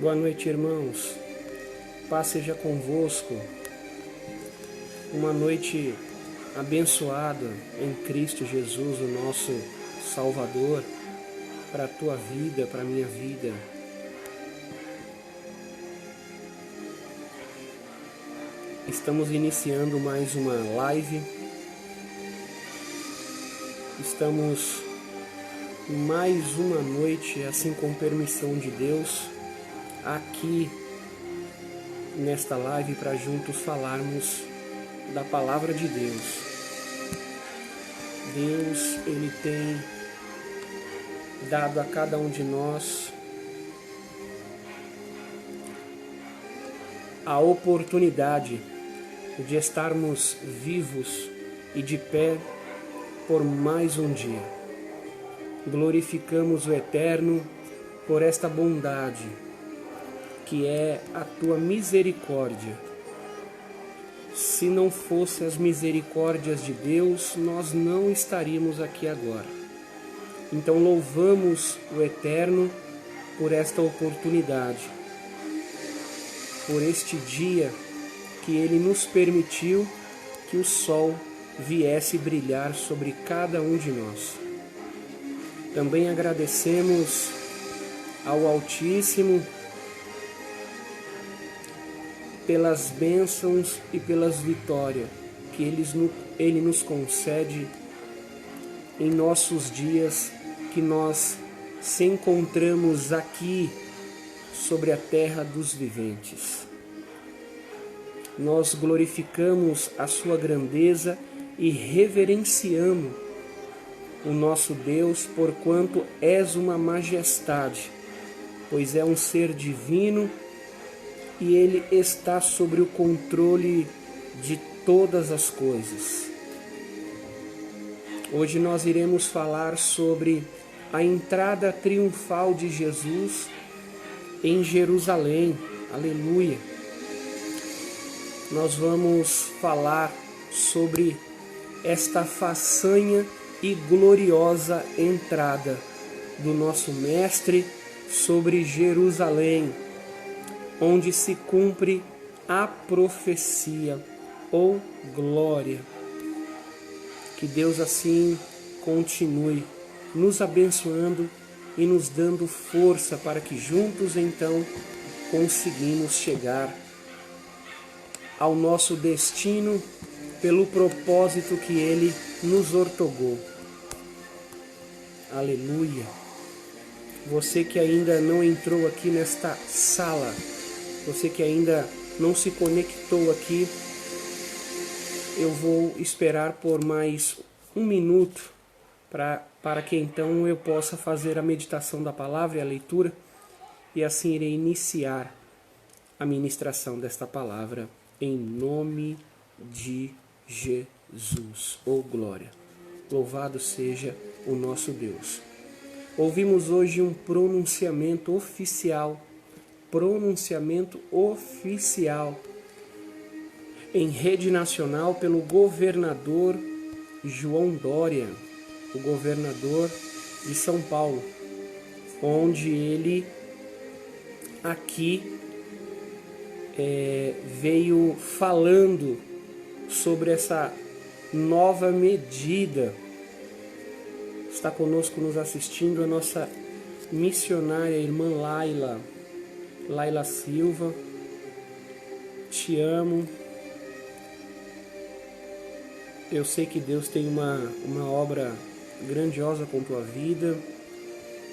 Boa noite, irmãos. Paz seja convosco. Uma noite abençoada em Cristo Jesus, o nosso Salvador, para a tua vida, para a minha vida. Estamos iniciando mais uma live. Estamos mais uma noite, assim com permissão de Deus, aqui nesta live para juntos falarmos da palavra de Deus. Deus, Ele tem dado a cada um de nós a oportunidade de estarmos vivos e de pé por mais um dia. Glorificamos o Eterno por esta bondade, que é a tua misericórdia. Se não fossem as misericórdias de Deus, nós não estaríamos aqui agora. Então louvamos o Eterno por esta oportunidade, por este dia que Ele nos permitiu que o sol viesse brilhar sobre cada um de nós. Também agradecemos ao Altíssimo pelas bênçãos e pelas vitórias que Ele nos concede em nossos dias que nós se encontramos aqui sobre a terra dos viventes. Nós glorificamos a sua grandeza e reverenciamos o nosso Deus, porquanto és uma majestade, pois é um ser divino e Ele está sobre o controle de todas as coisas. Hoje nós iremos falar sobre a entrada triunfal de Jesus em Jerusalém. Aleluia! Nós vamos falar sobre esta façanha e gloriosa entrada do nosso Mestre sobre Jerusalém, onde se cumpre a profecia ou glória. Que Deus assim continue nos abençoando e nos dando força para que juntos então conseguimos chegar ao nosso destino pelo propósito que Ele nos ortogou. Aleluia! Você que ainda não entrou aqui nesta sala, você que ainda não se conectou aqui, eu vou esperar por mais um minuto para que então eu possa fazer a meditação da palavra e a leitura, e assim irei iniciar a ministração desta palavra em nome de Jesus. Oh glória! Louvado seja o nosso Deus. Ouvimos hoje um pronunciamento oficial em rede nacional pelo governador João Dória, o governador de São Paulo, onde ele aqui veio falando sobre essa nova medida. Está conosco nos assistindo a nossa missionária irmã Laila Silva. Te amo. Eu sei que Deus tem uma obra grandiosa com tua vida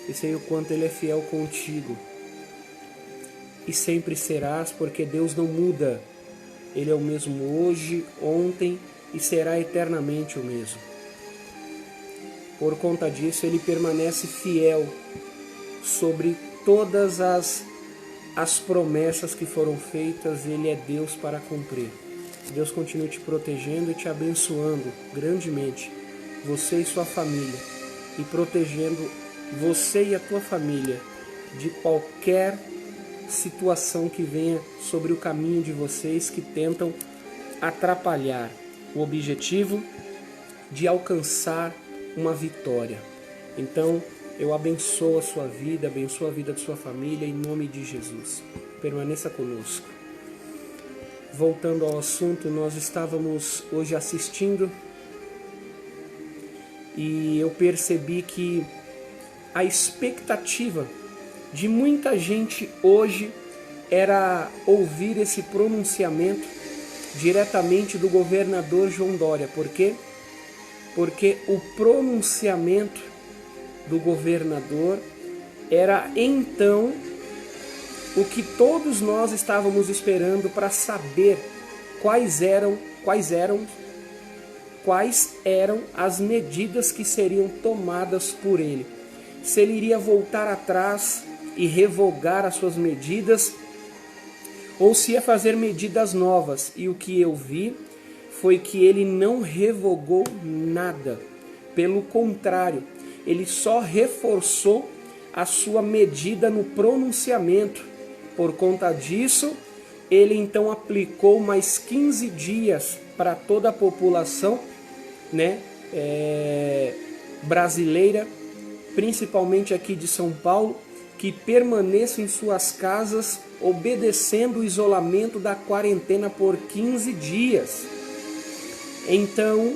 e sei o quanto Ele é fiel contigo. E sempre serás, porque Deus não muda. Ele é o mesmo hoje, ontem e será eternamente o mesmo. Por conta disso, Ele permanece fiel sobre todas as promessas que foram feitas. Ele é Deus para cumprir. Deus continue te protegendo e te abençoando grandemente, você e sua família, e protegendo você e a tua família de qualquer situação que venha sobre o caminho de vocês que tentam atrapalhar o objetivo de alcançar uma vitória. Então, Eu abençoo a sua vida, abençoo a vida de sua família, em nome de Jesus. Permaneça conosco. Voltando ao assunto, nós estávamos hoje assistindo e eu percebi que a expectativa de muita gente hoje era ouvir esse pronunciamento diretamente do governador João Dória. Por quê? Porque o pronunciamento do governador era então o que todos nós estávamos esperando para saber quais eram as medidas que seriam tomadas por ele. Se ele iria voltar atrás e revogar as suas medidas, ou se ia fazer medidas novas. E o que eu vi foi que ele não revogou nada. Pelo contrário, ele só reforçou a sua medida no pronunciamento. Por conta disso, ele então aplicou mais 15 dias para toda a população, brasileira, principalmente aqui de São Paulo, que permaneçam em suas casas, obedecendo o isolamento da quarentena por 15 dias. Então,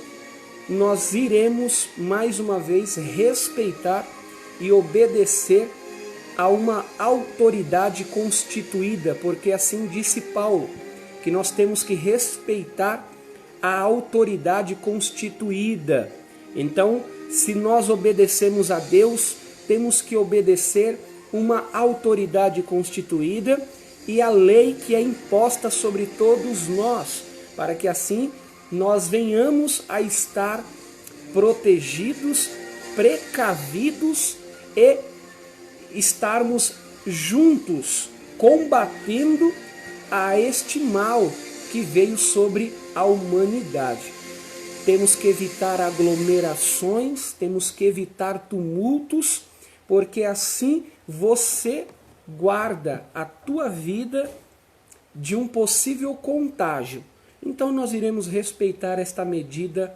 nós iremos, mais uma vez, respeitar e obedecer a uma autoridade constituída, porque assim disse Paulo, que nós temos que respeitar a autoridade constituída. Então, se nós obedecemos a Deus, temos que obedecer uma autoridade constituída e a lei que é imposta sobre todos nós, para que assim nós venhamos a estar protegidos, precavidos e estarmos juntos combatendo a este mal que veio sobre a humanidade. Temos que evitar aglomerações, temos que evitar tumultos, porque assim você guarda a tua vida de um possível contágio. Então nós iremos respeitar esta medida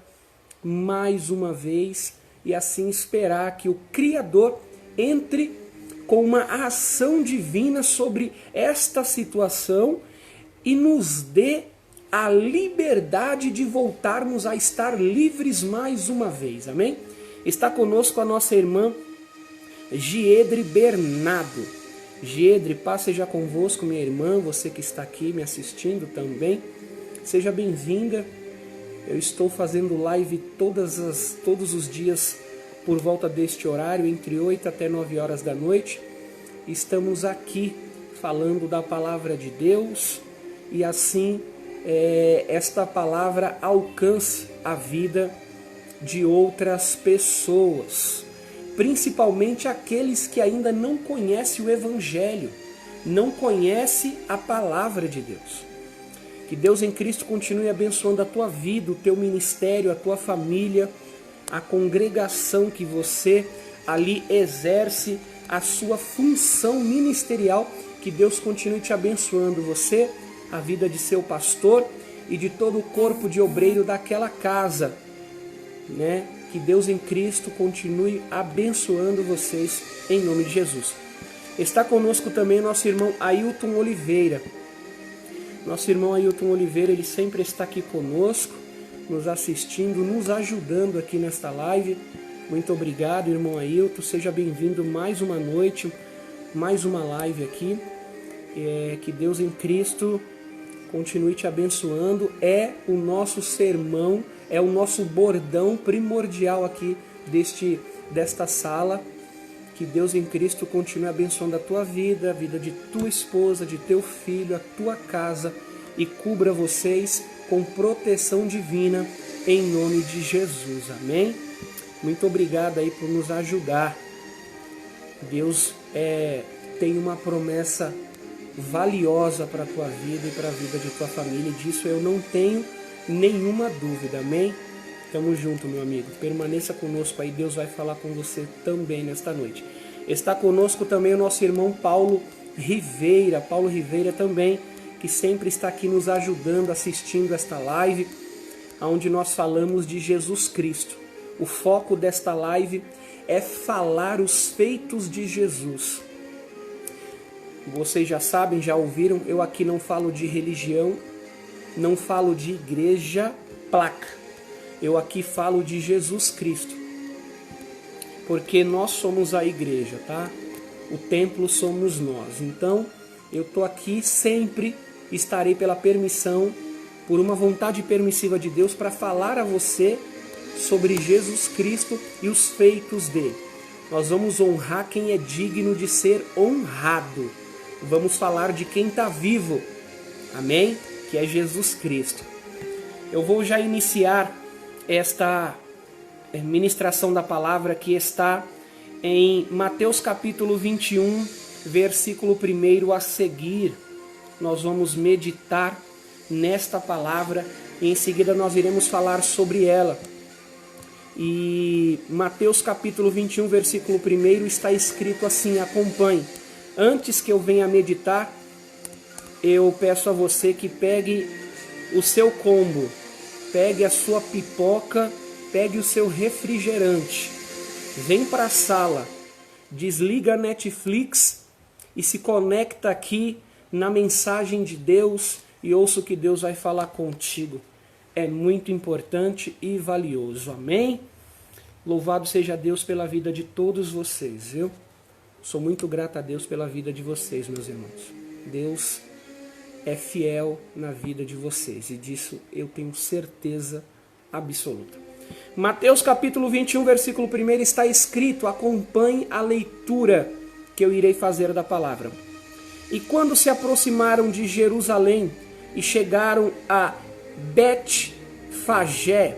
mais uma vez e assim esperar que o Criador entre com uma ação divina sobre esta situação e nos dê a liberdade de voltarmos a estar livres mais uma vez. Amém? Está conosco a nossa irmã Giedre Bernardo. Giedre, paz seja convosco, minha irmã, você que está aqui me assistindo também. Seja bem-vinda. Eu estou fazendo live todos os dias por volta deste horário, entre 8 até 9 horas da noite. Estamos aqui falando da palavra de Deus e assim esta palavra alcance a vida de outras pessoas, principalmente aqueles que ainda não conhecem o Evangelho, não conhecem a palavra de Deus. Que Deus em Cristo continue abençoando a tua vida, o teu ministério, a tua família, a congregação que você ali exerce a sua função ministerial. Que Deus continue te abençoando, você, a vida de seu pastor e de todo o corpo de obreiro daquela casa, Que Deus em Cristo continue abençoando vocês em nome de Jesus. Está conosco também nosso irmão Ailton Oliveira. Nosso irmão Ailton Oliveira, ele sempre está aqui conosco, nos assistindo, nos ajudando aqui nesta live. Muito obrigado, irmão Ailton. Seja bem-vindo mais uma noite, mais uma live aqui. Que Deus em Cristo continue te abençoando. É o nosso sermão, é o nosso bordão primordial aqui desta sala. Que Deus em Cristo continue abençoando a tua vida, a vida de tua esposa, de teu filho, a tua casa e cubra vocês com proteção divina em nome de Jesus. Amém? Muito obrigado aí por nos ajudar. Deus tem uma promessa valiosa para a tua vida e para a vida de tua família, e disso eu não tenho nenhuma dúvida. Amém? Tamo junto, meu amigo. Permaneça conosco aí, Deus vai falar com você também nesta noite. Está conosco também o nosso irmão Paulo Riveira. Paulo Riveira também, que sempre está aqui nos ajudando, assistindo esta live, onde nós falamos de Jesus Cristo. O foco desta live é falar os feitos de Jesus. Vocês já sabem, já ouviram, eu aqui não falo de religião, não falo de igreja, placa. Eu aqui falo de Jesus Cristo. Porque nós somos a igreja, tá? O templo somos nós. Então, eu tô aqui sempre, estarei pela permissão, por uma vontade permissiva de Deus, para falar a você sobre Jesus Cristo e os feitos dele. Nós vamos honrar quem é digno de ser honrado. Vamos falar de quem está vivo, amém? Que é Jesus Cristo. Eu vou já iniciar esta ministração da palavra que está em Mateus capítulo 21, versículo 1 a seguir. Nós vamos meditar nesta palavra e em seguida nós iremos falar sobre ela. E Mateus capítulo 21, versículo 1 está escrito assim, acompanhe. Antes que eu venha meditar, eu peço a você que pegue o seu combo, pegue a sua pipoca, pegue o seu refrigerante, vem para a sala, desliga a Netflix e se conecta aqui na mensagem de Deus e ouça o que Deus vai falar contigo. É muito importante e valioso, amém? Louvado seja Deus pela vida de todos vocês, viu? Sou muito grato a Deus pela vida de vocês, meus irmãos. Deus é fiel na vida de vocês e disso eu tenho certeza absoluta. Mateus capítulo 21, versículo 1 está escrito, acompanhe a leitura que eu irei fazer da palavra. E quando se aproximaram de Jerusalém e chegaram a Betfagé,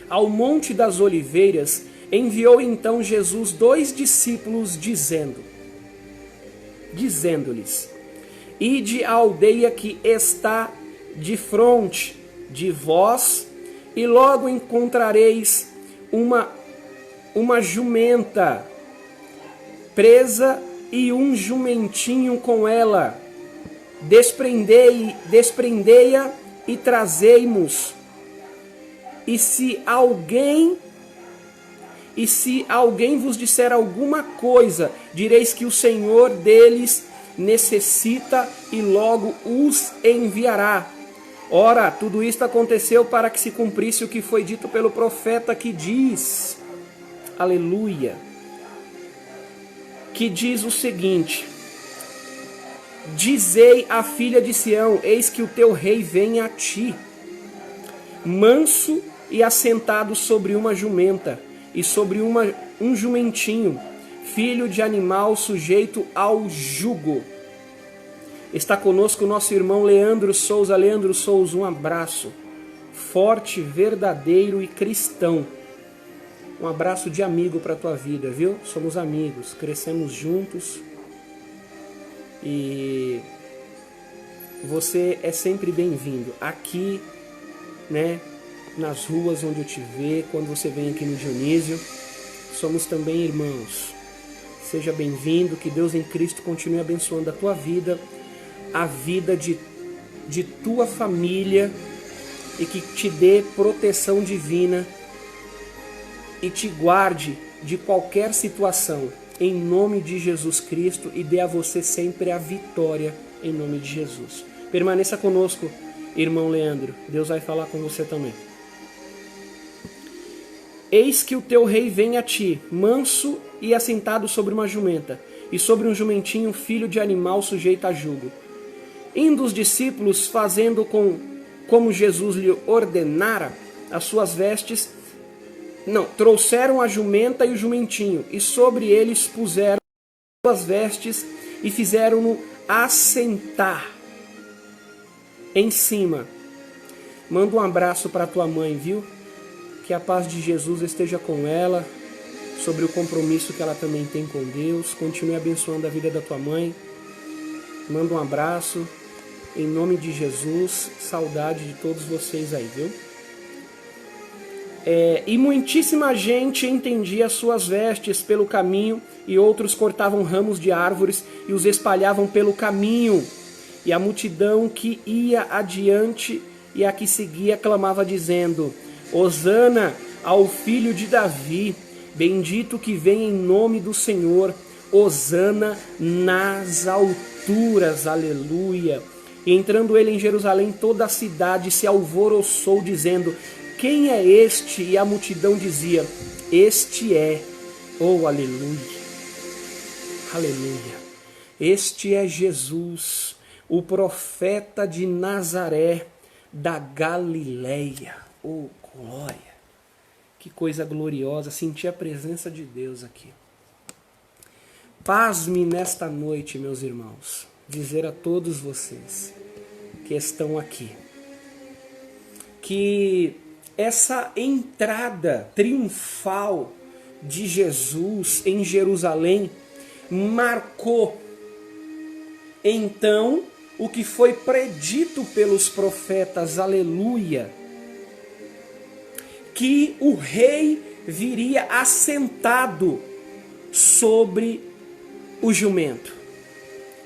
ao Monte das Oliveiras, enviou então Jesus 2 discípulos, dizendo-lhes, ide à aldeia que está defronte de vós, e logo encontrareis uma jumenta presa e um jumentinho com ela. Desprendei-a e trazei-mos. E se alguém vos disser alguma coisa, direis que o Senhor deles necessita e logo os enviará. Ora, tudo isto aconteceu para que se cumprisse o que foi dito pelo profeta que diz, aleluia, que diz o seguinte, dizei à filha de Sião, eis que o teu rei vem a ti, manso e assentado sobre uma jumenta, e sobre um jumentinho, filho de animal sujeito ao jugo. Está conosco o nosso irmão Leandro Souza. Leandro Souza, um abraço forte, verdadeiro e cristão. Um abraço de amigo para a tua vida, viu? Somos amigos, crescemos juntos e você é sempre bem-vindo aqui, né? Nas ruas onde eu te ver, quando você vem aqui no Dionísio, somos também irmãos. Seja bem-vindo, que Deus em Cristo continue abençoando a tua vida, a vida de tua família e que te dê proteção divina e te guarde de qualquer situação, em nome de Jesus Cristo, e dê a você sempre a vitória, em nome de Jesus. Permaneça conosco, irmão Leandro, Deus vai falar com você também. Eis que o teu rei vem a ti, manso e assentado sobre uma jumenta, e sobre um jumentinho, filho de animal sujeito a jugo. Indo os discípulos, fazendo como Jesus lhe ordenara, as suas vestes, trouxeram a jumenta e o jumentinho, e sobre eles puseram as suas vestes, e fizeram-no assentar em cima. Manda um abraço para tua mãe, viu? Que a paz de Jesus esteja com ela, sobre o compromisso que ela também tem com Deus. Continue abençoando a vida da tua mãe. Manda um abraço, em nome de Jesus. Saudade de todos vocês aí, viu? E muitíssima gente entendia as suas vestes pelo caminho, e outros cortavam ramos de árvores e os espalhavam pelo caminho. E a multidão que ia adiante e a que seguia clamava dizendo, Hosana ao filho de Davi, Bendito que vem em nome do Senhor, hosana nas alturas, aleluia. E entrando ele em Jerusalém, toda a cidade se alvoroçou, dizendo: quem é este? E a multidão dizia: este é, oh aleluia, aleluia. Este é Jesus, o profeta de Nazaré, da Galileia. Oh glória, que coisa gloriosa, sentir a presença de Deus aqui. Paz-me nesta noite, meus irmãos, dizer a todos vocês que estão aqui, que essa entrada triunfal de Jesus em Jerusalém marcou então o que foi predito pelos profetas, aleluia, que o rei viria assentado sobre o jumento.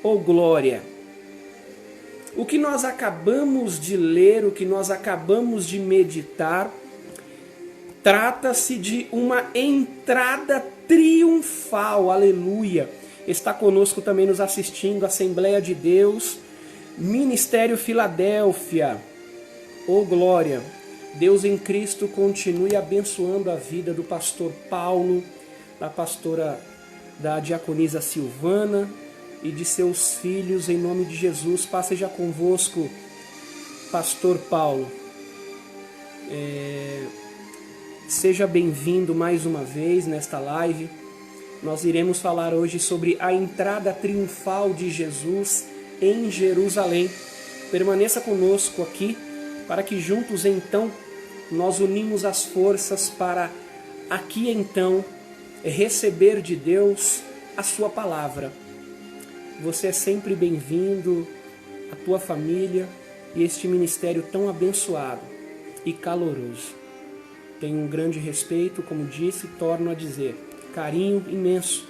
Oh glória! O que nós acabamos de ler, o que nós acabamos de meditar, trata-se de uma entrada triunfal, aleluia. Está conosco também nos assistindo, Assembleia de Deus, Ministério Filadélfia. Oh glória! Deus em Cristo continue abençoando a vida do pastor Paulo, da pastora, da diaconisa Silvana e de seus filhos, em nome de Jesus. Paz seja convosco, pastor Paulo. Seja bem-vindo mais uma vez nesta live. Nós iremos falar hoje sobre a entrada triunfal de Jesus em Jerusalém. Permaneça conosco aqui, para que juntos então nós unimos as forças para aqui então receber de Deus a sua palavra. Você é sempre bem-vindo, a tua família e este ministério tão abençoado e caloroso. Tenho um grande respeito, como disse, torno a dizer, carinho imenso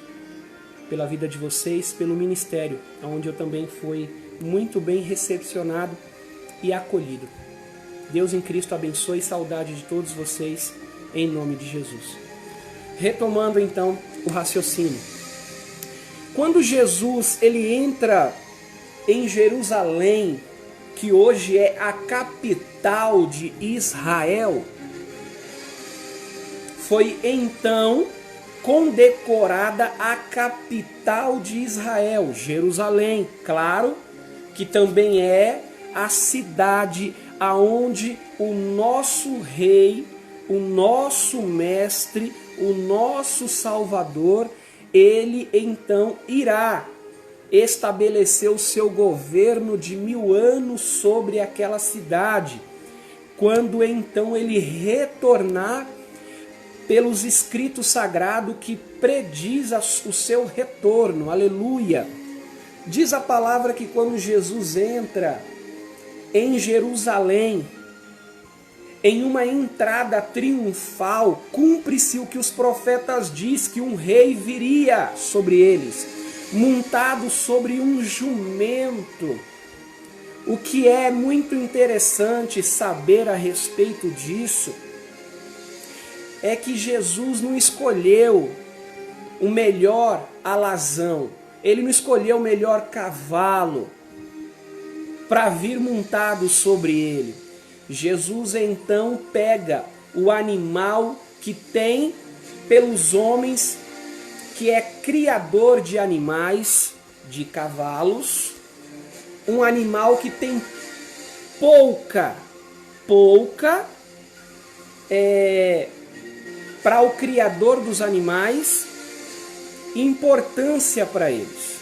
pela vida de vocês, pelo ministério, onde eu também fui muito bem recepcionado e acolhido. Deus em Cristo abençoe e saudade de todos vocês, em nome de Jesus. Retomando então o raciocínio. Quando Jesus ele entra em Jerusalém, que hoje é a capital de Israel, foi então condecorada a capital de Israel, Jerusalém. Claro que também é a cidade aonde o nosso rei, o nosso mestre, o nosso Salvador, ele então irá estabelecer o seu governo de 1000 anos sobre aquela cidade, quando então ele retornar pelos escritos sagrados que prediz o seu retorno, aleluia. Diz a palavra que quando Jesus entra em Jerusalém, em uma entrada triunfal, cumpre-se o que os profetas diz, que um rei viria sobre eles, montado sobre um jumento. O que é muito interessante saber a respeito disso é que Jesus não escolheu o melhor alazão, ele não escolheu o melhor cavalo para vir montado sobre ele. Jesus então pega o animal que tem pelos homens, que é criador de animais, de cavalos, um animal que tem pouca para o criador dos animais, importância para eles.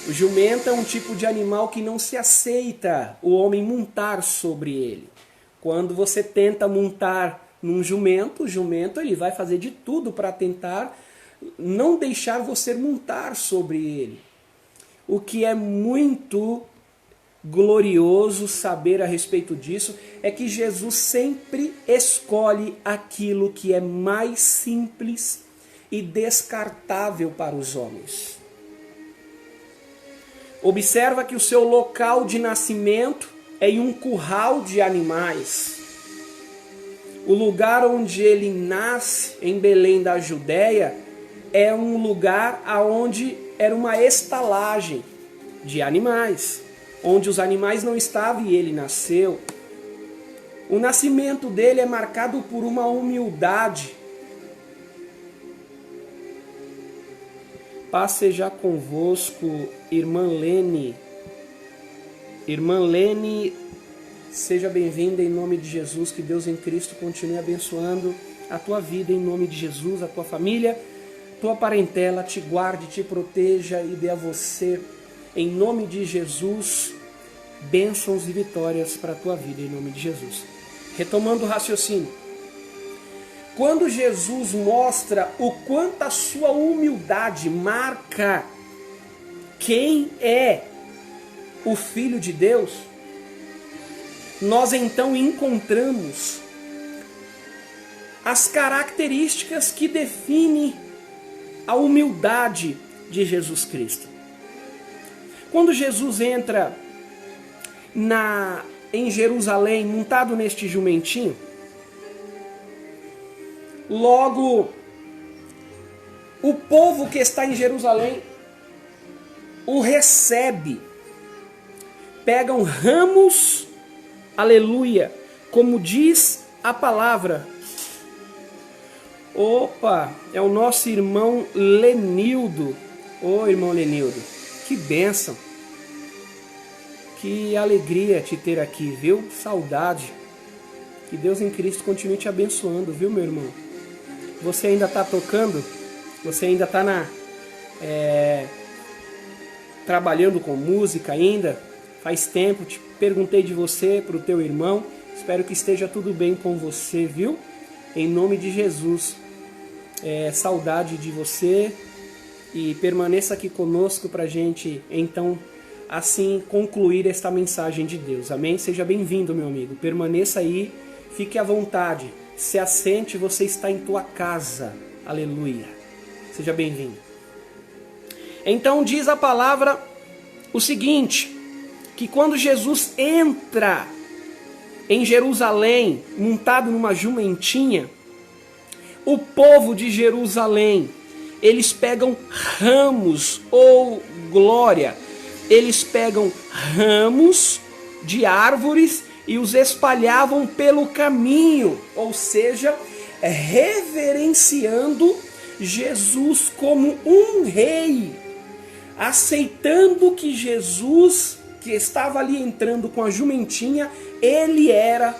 O jumento é um tipo de animal que não se aceita o homem montar sobre ele. Quando você tenta montar num jumento, o jumento ele vai fazer de tudo para tentar não deixar você montar sobre ele. O que é muito glorioso saber a respeito disso é que Jesus sempre escolhe aquilo que é mais simples e descartável para os homens. Observa que o seu local de nascimento é em um curral de animais. O lugar onde ele nasce, em Belém da Judéia, é um lugar onde era uma estalagem de animais, onde os animais não estavam e ele nasceu. O nascimento dele é marcado por uma humildade. Paz seja convosco, irmã Lene. Irmã Lene, seja bem-vinda em nome de Jesus. Que Deus em Cristo continue abençoando a tua vida em nome de Jesus, a tua família, tua parentela, te guarde, te proteja e dê a você, em nome de Jesus, bênçãos e vitórias para a tua vida em nome de Jesus. Retomando o raciocínio. Quando Jesus mostra o quanto a sua humildade marca quem é o Filho de Deus, nós então encontramos as características que definem a humildade de Jesus Cristo. Quando Jesus entra em Jerusalém, montado neste jumentinho, logo o povo que está em Jerusalém o recebe. Pegam ramos, aleluia, como diz a palavra. Opa, é o nosso irmão Lenildo. Ô irmão Lenildo, que bênção. Que alegria te ter aqui, viu? Saudade. Que Deus em Cristo continue te abençoando, viu, meu irmão? Você ainda está tocando? Você ainda está trabalhando com música ainda? Faz tempo, te perguntei de você para o teu irmão. Espero que esteja tudo bem com você, viu? Em nome de Jesus. Saudade de você. E permaneça aqui conosco para a gente, então, assim, concluir esta mensagem de Deus. Amém? Seja bem-vindo, meu amigo. Permaneça aí, fique à vontade. Se assente, você está em tua casa. Aleluia. Seja bem-vindo. Então diz a palavra o seguinte, que quando Jesus entra em Jerusalém, montado numa jumentinha, o povo de Jerusalém, eles pegam ramos, ou glória, eles pegam ramos de árvores e os espalhavam pelo caminho, ou seja, reverenciando Jesus como um rei, aceitando que Jesus, que estava ali entrando com a jumentinha, ele era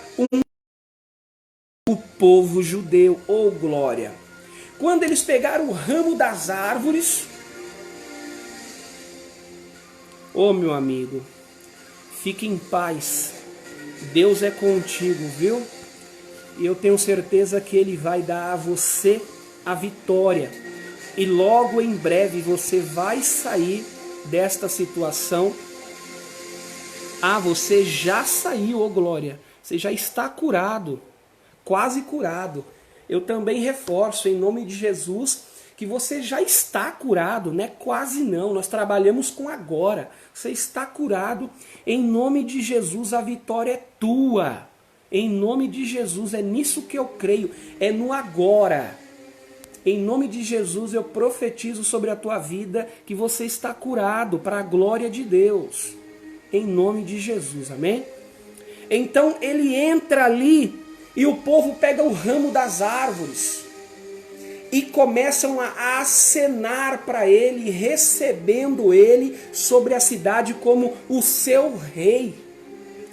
o povo judeu, ou glória. Quando eles pegaram o ramo das árvores, ô meu amigo, fique em paz, Deus é contigo, viu? E eu tenho certeza que Ele vai dar a você a vitória. E logo em breve você vai sair desta situação. Você já saiu, ô glória. Você já está curado, quase curado. Eu também reforço em nome de Jesus que você já está curado, né? Quase não, nós trabalhamos com agora. Você está curado, em nome de Jesus a vitória é tua. Em nome de Jesus, é nisso que eu creio, é no agora. Em nome de Jesus eu profetizo sobre a tua vida que você está curado para a glória de Deus. Em nome de Jesus, amém? Então ele entra ali e o povo pega o ramo das árvores e começam a acenar para ele, recebendo ele sobre a cidade como o seu rei.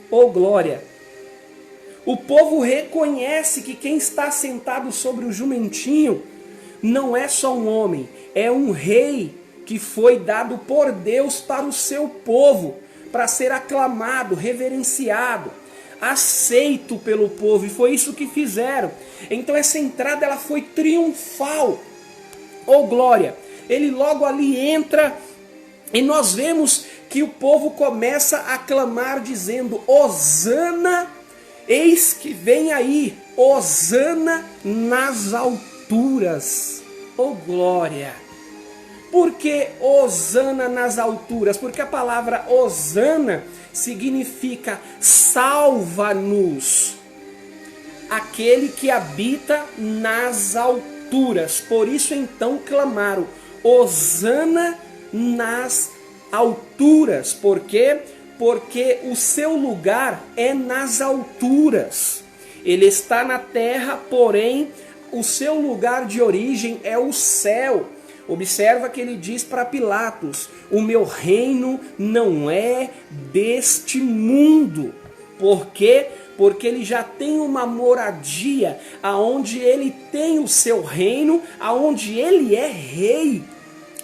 Oh glória! O povo reconhece que quem está sentado sobre o jumentinho não é só um homem, é um rei que foi dado por Deus para o seu povo, para ser aclamado, reverenciado, aceito pelo povo, e foi isso que fizeram. Então essa entrada ela foi triunfal. Oh glória! Ele logo ali entra e nós vemos que o povo começa a clamar dizendo: Hosana, eis que vem aí, Hosana nas alturas. Oh glória! Por que Hosana nas alturas? Porque a palavra Hosana significa salva-nos. aquele que habita nas alturas. Por isso então clamaram: Hosana nas alturas. Por quê? Porque o seu lugar é nas alturas. Ele está na terra, porém o seu lugar de origem é o céu. Observa que ele diz para Pilatos: o meu reino não é deste mundo. Por quê? Porque ele já tem uma moradia, aonde ele tem o seu reino, aonde ele é rei.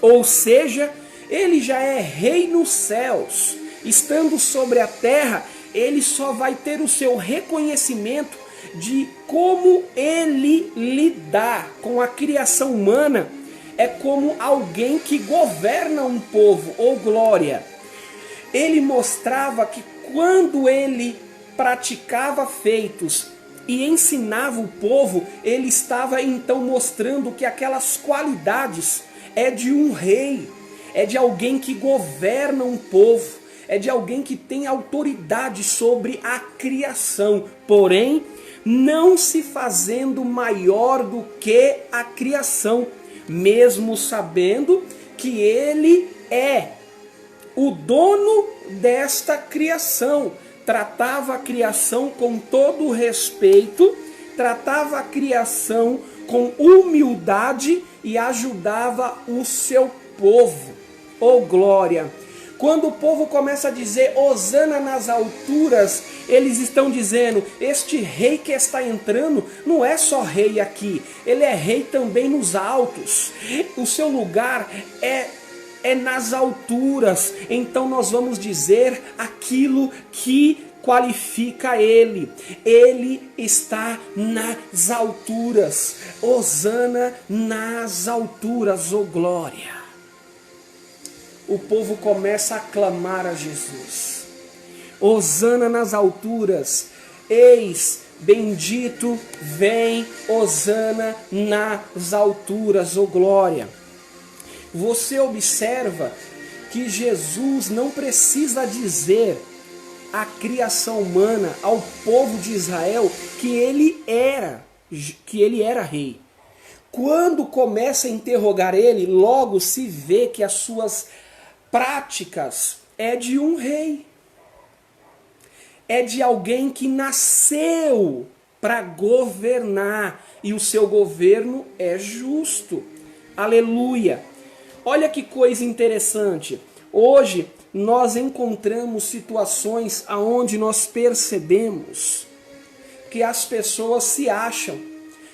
Ou seja, ele já é rei nos céus. Estando sobre a terra, ele só vai ter o seu reconhecimento de como ele lidar com a criação humana. É como alguém que governa um povo, ou glória. Ele mostrava que quando ele praticava feitos e ensinava o povo, ele estava então mostrando que aquelas qualidades é de um rei, é de alguém que governa um povo, é de alguém que tem autoridade sobre a criação, porém não se fazendo maior do que a criação, mesmo sabendo que ele é o dono desta criação. Tratava a criação com todo respeito, tratava a criação com humildade e ajudava o seu povo. Oh glória! Quando o povo começa a dizer Hosana nas alturas, eles estão dizendo: este rei que está entrando não é só rei aqui, ele é rei também nos altos. O seu lugar é nas alturas. Então nós vamos dizer aquilo que qualifica ele. Ele está nas alturas. Hosana nas alturas, oh glória. O povo começa a clamar a Jesus: Hosana nas alturas, eis, bendito vem, Hosana nas alturas, oh glória. Você observa que Jesus não precisa dizer à criação humana, ao povo de Israel, que ele era rei. Quando começa a interrogar ele, logo se vê que as suas práticas é de um rei. É de alguém que nasceu para governar, e o seu governo é justo. Aleluia! Olha que coisa interessante. Hoje nós encontramos situações aonde nós percebemos que as pessoas se acham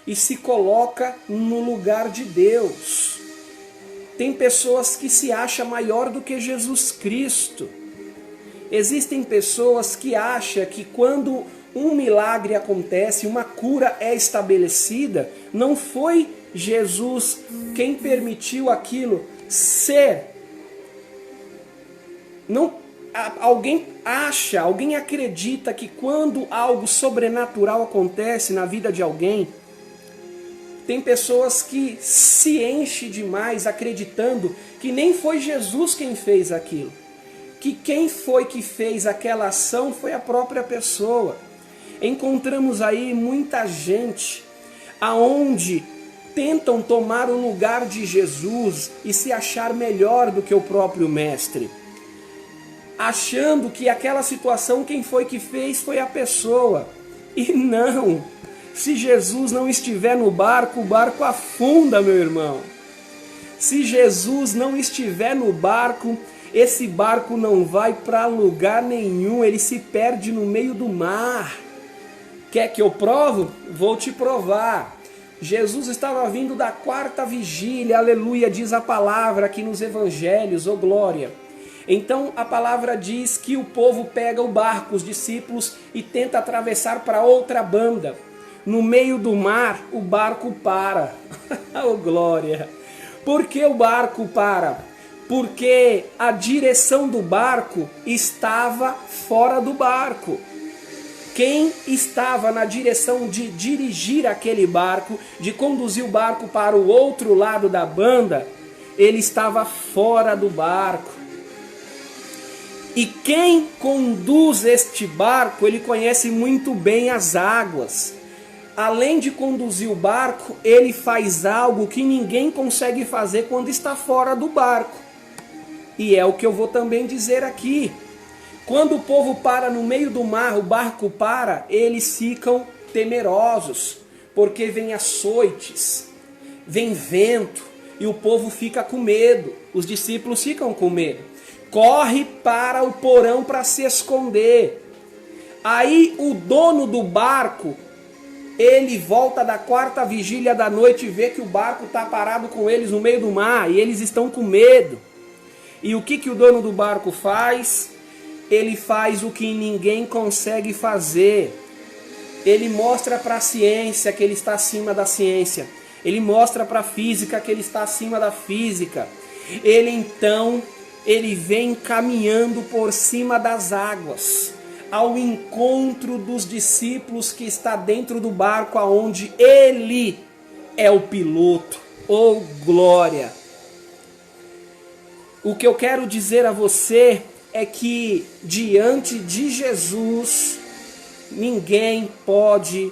e se colocam no lugar de Deus. Tem pessoas que se acham maior do que Jesus Cristo. Existem pessoas que acham que quando um milagre acontece, uma cura é estabelecida, não foi Jesus quem permitiu aquilo ser. Não, alguém acha, alguém acredita que quando algo sobrenatural acontece na vida de alguém, tem pessoas que se enchem demais acreditando que nem foi Jesus quem fez aquilo. Que quem foi que fez aquela ação foi a própria pessoa. Encontramos aí muita gente aonde tentam tomar o lugar de Jesus e se achar melhor do que o próprio mestre, achando que aquela situação quem foi que fez foi a pessoa. E não, se Jesus não estiver no barco, o barco afunda, meu irmão. Se Jesus não estiver no barco, esse barco não vai para lugar nenhum, ele se perde no meio do mar. Quer que eu provo? Vou te provar. Jesus estava vindo da quarta vigília, aleluia, diz a palavra aqui nos evangelhos, oh glória. Então a palavra diz que o povo pega o barco, os discípulos, e tenta atravessar para outra banda. No meio do mar, o barco para. Oh glória! Por que o barco para? Porque a direção do barco estava fora do barco. Quem estava na direção de dirigir aquele barco, de conduzir o barco para o outro lado da banda, ele estava fora do barco. E quem conduz este barco, ele conhece muito bem as águas. além de conduzir o barco, ele faz algo que ninguém consegue fazer quando está fora do barco. E é o que eu vou também dizer aqui. Quando o povo para no meio do mar, o barco para, eles ficam temerosos, porque vem açoites, vem vento, e o povo fica com medo, os discípulos ficam com medo. Corre para o porão para se esconder. Aí o dono do barco, ele volta da quarta vigília da noite e vê que o barco está parado com eles no meio do mar, e eles estão com medo. E o que o dono do barco faz? Ele faz o que ninguém consegue fazer. Ele mostra para a ciência que ele está acima da ciência. Ele mostra para a física que ele está acima da física. Ele vem caminhando por cima das águas, ao encontro dos discípulos que está dentro do barco, aonde ele é o piloto. Oh, glória! O que eu quero dizer a você é que diante de Jesus, ninguém pode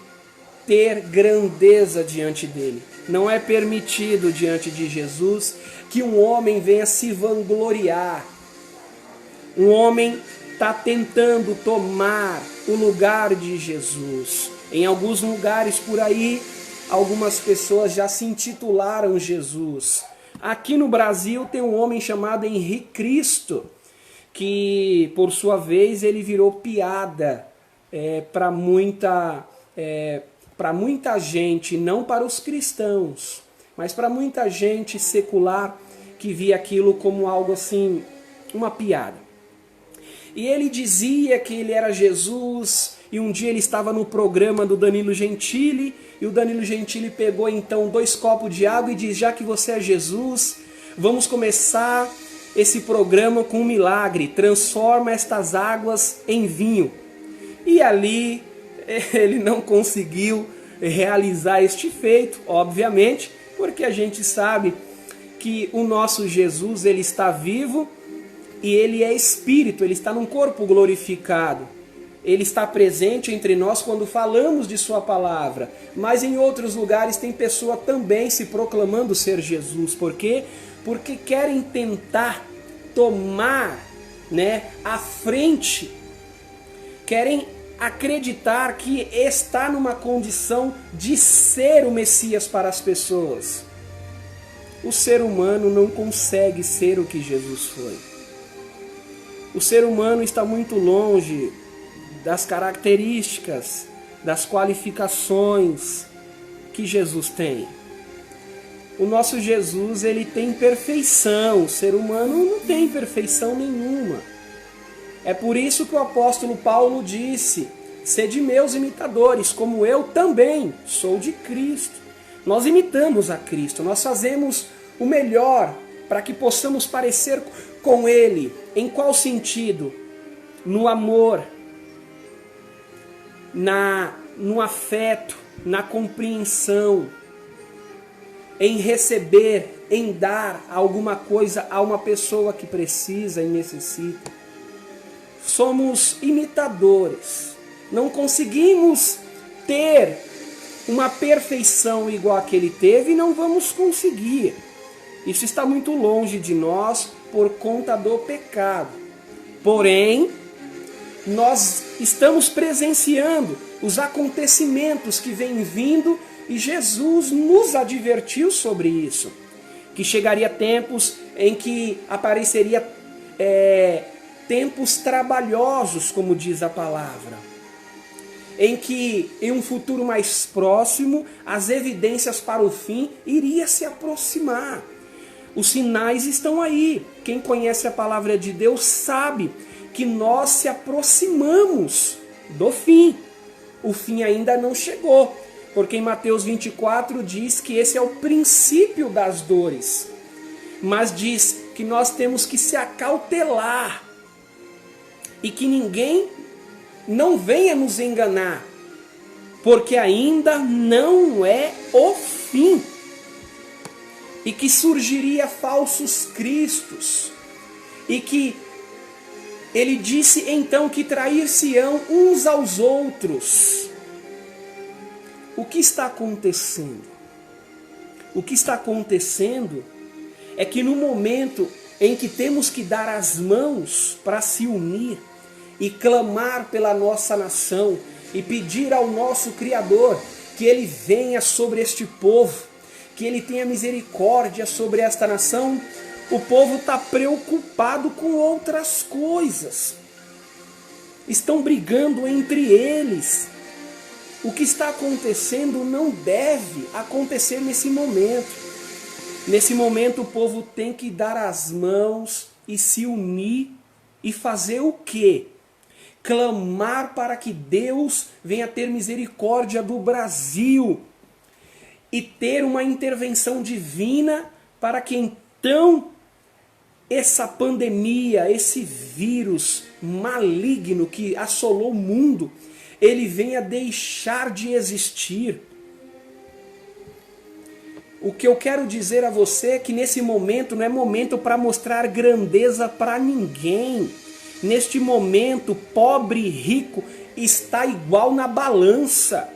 ter grandeza diante dele. Não é permitido diante de Jesus que um homem venha se vangloriar. Um homem está tentando tomar o lugar de Jesus. Em alguns lugares por aí, algumas pessoas já se intitularam Jesus. Aqui no Brasil tem um homem chamado Henrique Cristo, que por sua vez ele virou piada para muita gente, não para os cristãos, mas para muita gente secular que via aquilo como algo assim, uma piada. E ele dizia que ele era Jesus, e um dia ele estava no programa do Danilo Gentili, e o Danilo Gentili pegou então 2 copos de água e diz: já que você é Jesus, vamos começar esse programa com um milagre, transforma estas águas em vinho. E ali ele não conseguiu realizar este feito, obviamente, porque a gente sabe que o nosso Jesus, ele está vivo e ele é espírito, ele está num corpo glorificado. Ele está presente entre nós quando falamos de sua palavra, mas em outros lugares tem pessoa também se proclamando ser Jesus. Por quê? Porque querem tentar tomar, a frente, querem acreditar que está numa condição de ser o Messias para as pessoas. O ser humano não consegue ser o que Jesus foi. O ser humano está muito longe das características, das qualificações que Jesus tem. O nosso Jesus, ele tem perfeição. O ser humano não tem perfeição nenhuma. É por isso que o apóstolo Paulo disse: sede meus imitadores, como eu também sou de Cristo. Nós imitamos a Cristo, nós fazemos o melhor para que possamos parecer com Ele. Em qual sentido? No amor, no afeto, na compreensão, em receber, em dar alguma coisa a uma pessoa que precisa e necessita. Somos imitadores. Não conseguimos ter uma perfeição igual a que ele teve e não vamos conseguir. Isso está muito longe de nós por conta do pecado. Porém, nós estamos presenciando os acontecimentos que vêm vindo e Jesus nos advertiu sobre isso. Que chegaria tempos em que apareceria tempos trabalhosos, como diz a palavra. Em que, em um futuro mais próximo, as evidências para o fim iriam se aproximar. Os sinais estão aí. Quem conhece a palavra de Deus sabe que nós se aproximamos do fim. O fim ainda não chegou, porque em Mateus 24 diz que esse é o princípio das dores. Mas diz que nós temos que se acautelar e que ninguém não venha nos enganar, porque ainda não é o fim. E que surgiria falsos cristos. E que ele disse então que trair-se-ão uns aos outros. O que está acontecendo? O que está acontecendo é que no momento em que temos que dar as mãos para se unir e clamar pela nossa nação e pedir ao nosso Criador que Ele venha sobre este povo, que Ele tenha misericórdia sobre esta nação, o povo está preocupado com outras coisas. Estão brigando entre eles. O que está acontecendo não deve acontecer nesse momento. Nesse momento o povo tem que dar as mãos e se unir e fazer o quê? Clamar para que Deus venha ter misericórdia do Brasil e ter uma intervenção divina para que então essa pandemia, esse vírus maligno que assolou o mundo, ele venha deixar de existir. O que eu quero dizer a você é que nesse momento não é momento para mostrar grandeza para ninguém. Neste momento, pobre e rico está igual na balança.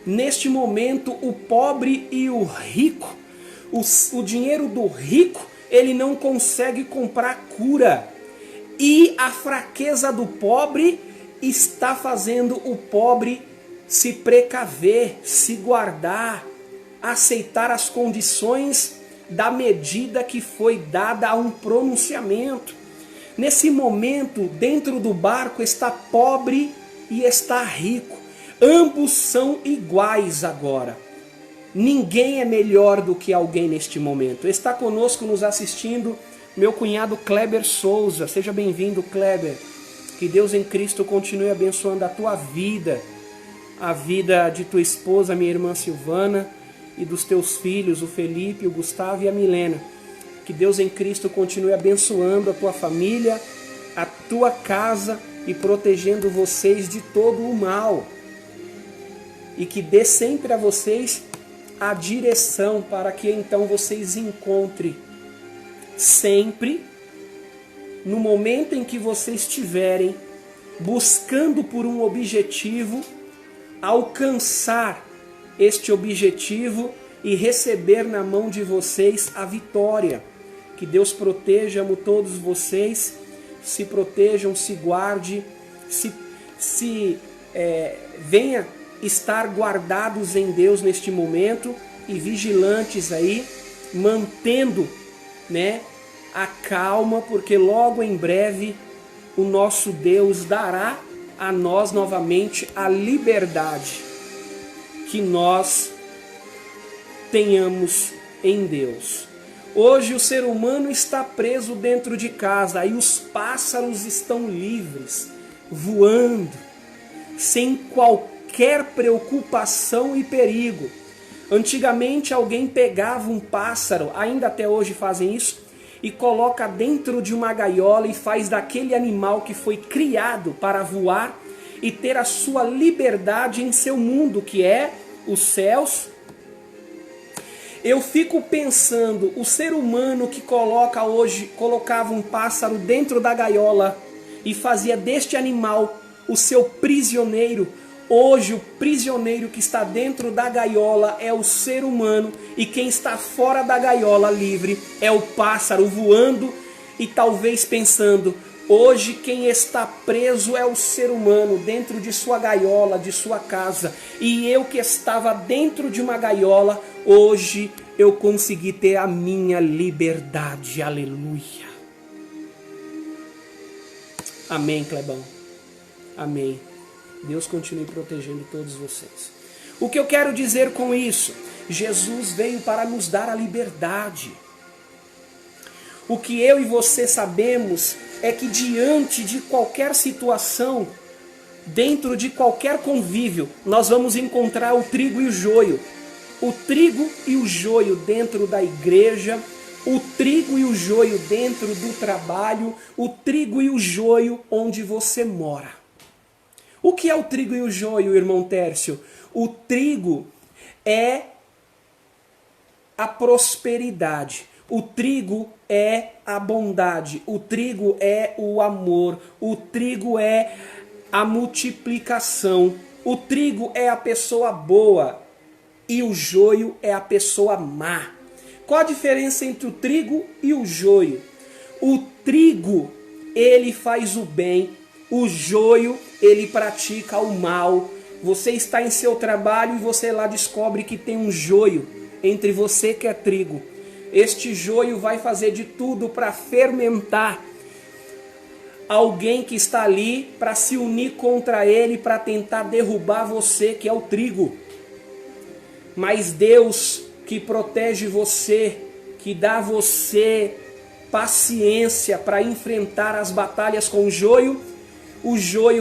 Neste momento, o pobre e o rico, o dinheiro do rico, ele não consegue comprar cura. E a fraqueza do pobre está fazendo o pobre se precaver, se guardar, aceitar as condições da medida que foi dada a um pronunciamento. Nesse momento, dentro do barco está pobre e está rico. Ambos são iguais agora. Ninguém é melhor do que alguém neste momento. Está conosco nos assistindo meu cunhado Kleber Souza. Seja bem-vindo, Kleber. Que Deus em Cristo continue abençoando a tua vida, a vida de tua esposa, minha irmã Silvana, e dos teus filhos, o Felipe, o Gustavo e a Milena. Que Deus em Cristo continue abençoando a tua família, a tua casa e protegendo vocês de todo o mal. E que dê sempre a vocês a direção para que então vocês encontrem sempre, no momento em que vocês estiverem buscando por um objetivo, alcançar este objetivo e receber na mão de vocês a vitória. Que Deus proteja todos vocês, se protejam, se guarde, venha estar guardados em Deus neste momento e vigilantes aí, mantendo, a calma, porque logo em breve o nosso Deus dará a nós novamente a liberdade que nós tenhamos em Deus. Hoje o ser humano está preso dentro de casa, e os pássaros estão livres, voando, sem qualquer preocupação e perigo. Antigamente alguém pegava um pássaro, ainda até hoje fazem isso, e coloca dentro de uma gaiola e faz daquele animal que foi criado para voar e ter a sua liberdade em seu mundo, que é os céus. Eu fico pensando, o ser humano que colocava um pássaro dentro da gaiola e fazia deste animal o seu prisioneiro. Hoje o prisioneiro que está dentro da gaiola é o ser humano, e quem está fora da gaiola livre é o pássaro voando e talvez pensando: hoje quem está preso é o ser humano dentro de sua gaiola, de sua casa, e eu que estava dentro de uma gaiola, hoje eu consegui ter a minha liberdade. Aleluia. Amém, Clebão. Amém. Deus continue protegendo todos vocês. O que eu quero dizer com isso? Jesus veio para nos dar a liberdade. O que eu e você sabemos é que diante de qualquer situação, dentro de qualquer convívio, nós vamos encontrar o trigo e o joio. O trigo e o joio dentro da igreja, o trigo e o joio dentro do trabalho, o trigo e o joio onde você mora. O que é o trigo e o joio, irmão Tércio? O trigo é a prosperidade. O trigo é a bondade. O trigo é o amor. O trigo é a multiplicação. O trigo é a pessoa boa. e o joio é a pessoa má. Qual a diferença entre o trigo e o joio? O trigo, ele faz o bem, o joio, ele pratica o mal. Você está em seu trabalho e você lá descobre que tem um joio entre você que é trigo. Este joio vai fazer de tudo para fermentar alguém que está ali, para se unir contra ele, para tentar derrubar você que é o trigo. Mas Deus que protege você, que dá a você paciência para enfrentar as batalhas com o joio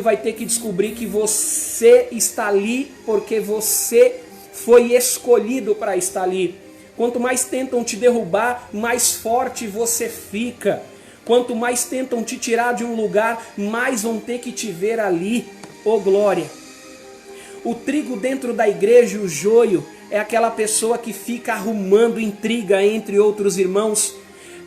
vai ter que descobrir que você está ali porque você foi escolhido para estar ali. Quanto mais tentam te derrubar, mais forte você fica. Quanto mais tentam te tirar de um lugar, mais vão ter que te ver ali. Ô glória! O trigo dentro da igreja, o joio, é aquela pessoa que fica arrumando intriga entre outros irmãos,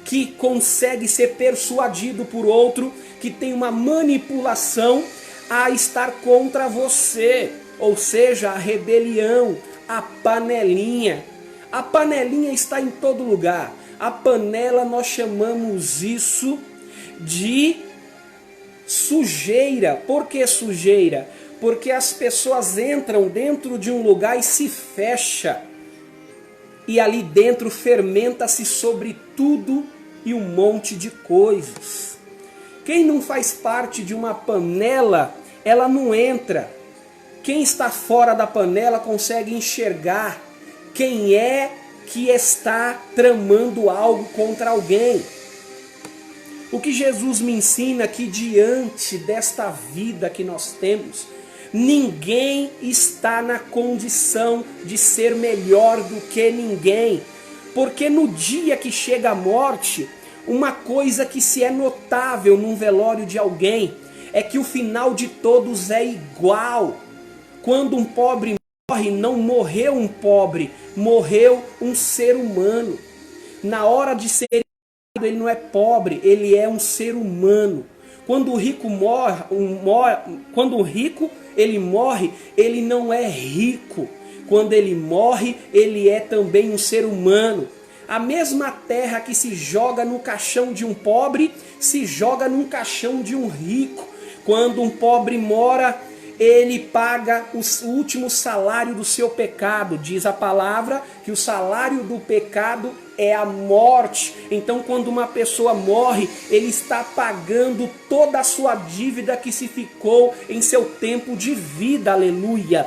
que consegue ser persuadido por outro, que tem uma manipulação a estar contra você. Ou seja, a rebelião, a panelinha. A panelinha está em todo lugar. A panela, nós chamamos isso de sujeira. Por que sujeira? Porque as pessoas entram dentro de um lugar e se fecha. E ali dentro fermenta-se sobre tudo e um monte de coisas. Quem não faz parte de uma panela, ela não entra. Quem está fora da panela consegue enxergar quem é que está tramando algo contra alguém. O que Jesus me ensina que diante desta vida que nós temos, ninguém está na condição de ser melhor do que ninguém. Porque no dia que chega a morte, uma coisa que se é notável num velório de alguém é que o final de todos é igual. Quando um pobre morre, não morreu um pobre, morreu um ser humano. Na hora de ser ele não é pobre, ele é um ser humano. Quando o rico ele morre, ele não é rico. Quando ele morre, ele é também um ser humano. A mesma terra que se joga no caixão de um pobre, se joga num caixão de um rico. Quando um pobre mora, ele paga o último salário do seu pecado. Diz a palavra que o salário do pecado é a morte. Então, quando uma pessoa morre, ele está pagando toda a sua dívida que se ficou em seu tempo de vida. Aleluia!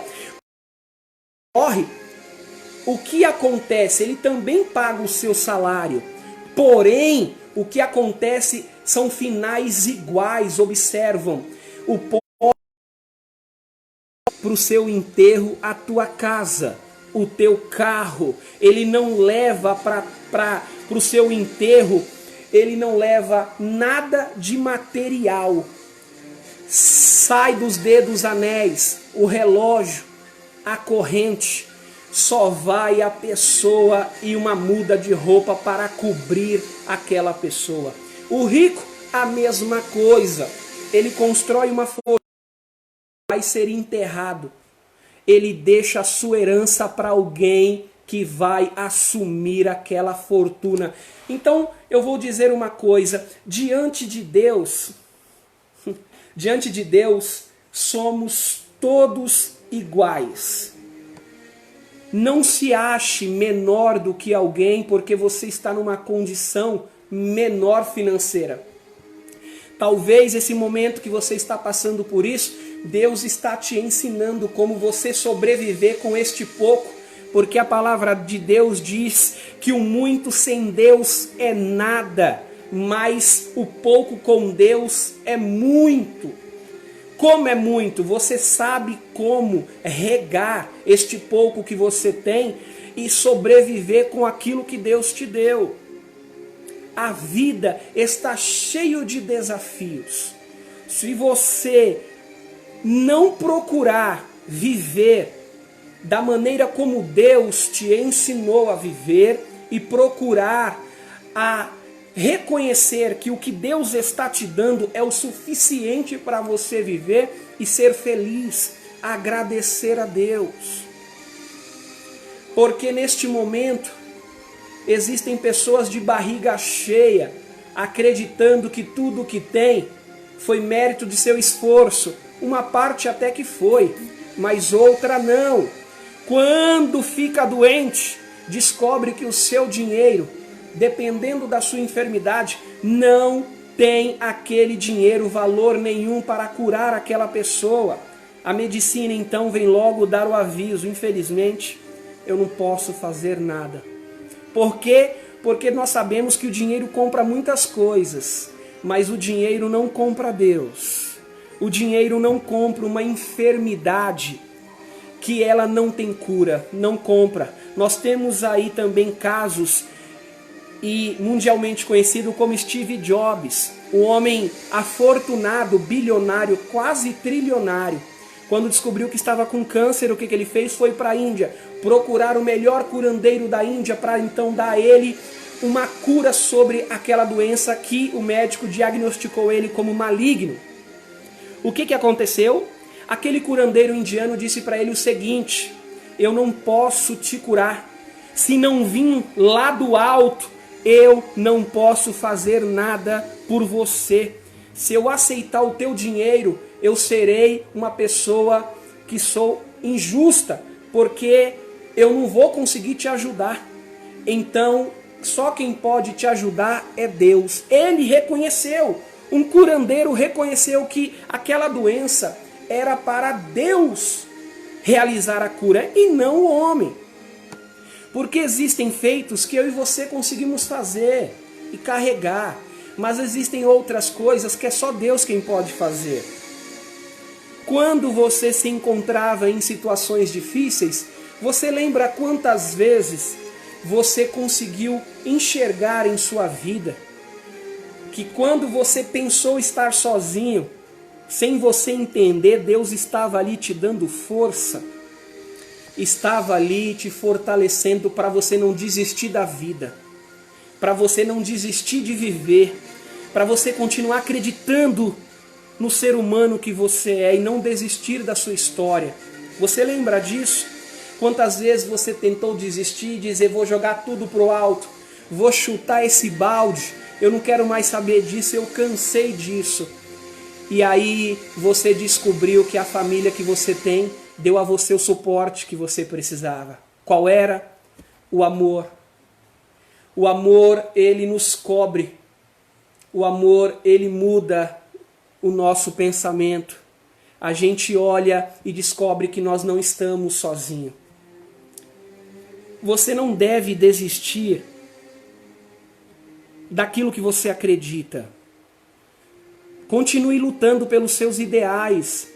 Morre, o que acontece? Ele também paga o seu salário. Porém, o que acontece são finais iguais. Observam, o pobre para o seu enterro a tua casa, o teu carro. Ele não leva para o seu enterro, ele não leva nada de material. Sai dos dedos anéis, o relógio, a corrente. Só vai a pessoa e uma muda de roupa para cobrir aquela pessoa. O rico, a mesma coisa. Ele constrói uma fortuna, vai ser enterrado. Ele deixa a sua herança para alguém que vai assumir aquela fortuna. Então, eu vou dizer uma coisa, diante de Deus, somos todos iguais. Não se ache menor do que alguém porque você está numa condição menor financeira. Talvez esse momento que você está passando por isso, Deus está te ensinando como você sobreviver com este pouco, porque a palavra de Deus diz que o muito sem Deus é nada, mas o pouco com Deus é muito. Como é muito? Você sabe como regar este pouco que você tem e sobreviver com aquilo que Deus te deu. A vida está cheia de desafios. Se você não procurar viver da maneira como Deus te ensinou a viver e procurar a reconhecer que o que Deus está te dando é o suficiente para você viver e ser feliz, agradecer a Deus. Porque neste momento existem pessoas de barriga cheia, acreditando que tudo o que tem foi mérito de seu esforço. Uma parte até que foi, mas outra não. Quando fica doente, descobre que o seu dinheiro, dependendo da sua enfermidade, não tem aquele dinheiro valor nenhum para curar aquela pessoa. A medicina então vem logo dar o aviso: infelizmente, eu não posso fazer nada. Por quê? Porque nós sabemos que o dinheiro compra muitas coisas, mas o dinheiro não compra Deus. O dinheiro não compra uma enfermidade que ela não tem cura, não compra. Nós temos aí também casos e mundialmente conhecido como Steve Jobs, um homem afortunado, bilionário, quase trilionário. Quando descobriu que estava com câncer, o que ele fez? Foi para a Índia procurar o melhor curandeiro da Índia para então dar a ele uma cura sobre aquela doença que o médico diagnosticou ele como maligno. O que aconteceu? Aquele curandeiro indiano disse para ele o seguinte: eu não posso te curar. Se não vir lá do alto, eu não posso fazer nada por você. Se eu aceitar o teu dinheiro, eu serei uma pessoa que sou injusta, porque eu não vou conseguir te ajudar. Então, só quem pode te ajudar é Deus. Ele reconheceu, um curandeiro reconheceu que aquela doença era para Deus realizar a cura e não o homem. Porque existem feitos que eu e você conseguimos fazer e carregar, mas existem outras coisas que é só Deus quem pode fazer. Quando você se encontrava em situações difíceis, você lembra quantas vezes você conseguiu enxergar em sua vida que quando você pensou estar sozinho, sem você entender, Deus estava ali te dando força, estava ali te fortalecendo para você não desistir da vida, para você não desistir de viver, para você continuar acreditando no ser humano que você é e não desistir da sua história. Você lembra disso? Quantas vezes você tentou desistir e dizer: vou jogar tudo pro alto, vou chutar esse balde, eu não quero mais saber disso, eu cansei disso. E aí você descobriu que a família que você tem deu a você o suporte que você precisava. Qual era? O amor. O amor, ele nos cobre. O amor, ele muda o nosso pensamento. A gente olha e descobre que nós não estamos sozinhos. Você não deve desistir daquilo que você acredita. Continue lutando pelos seus ideais.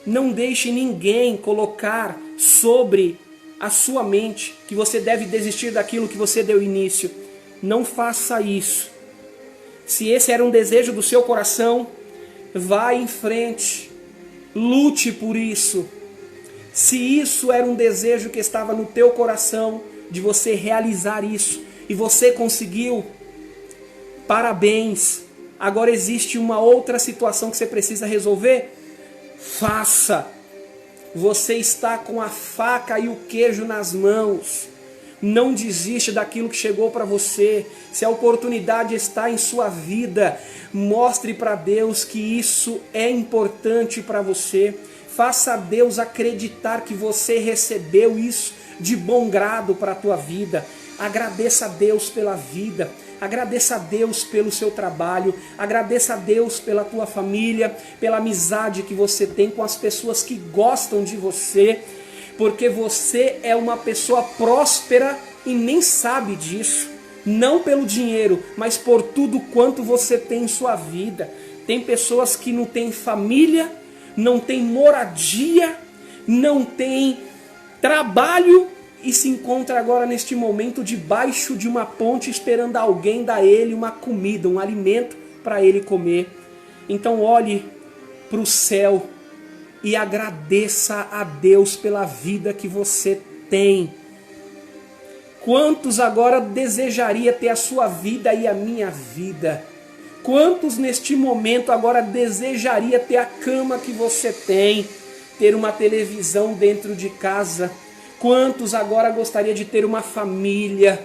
Não deixe ninguém colocar sobre a sua mente que você deve desistir daquilo que você deu início. Não faça isso. Se esse era um desejo do seu coração, vá em frente. Lute por isso. Se isso era um desejo que estava no teu coração, de você realizar isso, e você conseguiu, parabéns. Agora existe uma outra situação que você precisa resolver? Faça. Você está com a faca e o queijo nas mãos. Não desiste daquilo que chegou para você. Se a oportunidade está em sua vida, mostre para Deus que isso é importante para você. Faça a Deus acreditar que você recebeu isso de bom grado para a tua vida. Agradeça a Deus pela vida. Agradeça a Deus pelo seu trabalho, agradeça a Deus pela tua família, pela amizade que você tem com as pessoas que gostam de você, porque você é uma pessoa próspera e nem sabe disso, não pelo dinheiro, mas por tudo quanto você tem em sua vida. Tem pessoas que não têm família, não têm moradia, não têm trabalho, e se encontra agora neste momento debaixo de uma ponte esperando alguém dar a ele uma comida, um alimento para ele comer. Então olhe para o céu e agradeça a Deus pela vida que você tem. Quantos agora desejaria ter a sua vida e a minha vida? Quantos neste momento agora desejaria ter a cama que você tem, ter uma televisão dentro de casa? Quantos agora gostariam de ter uma família?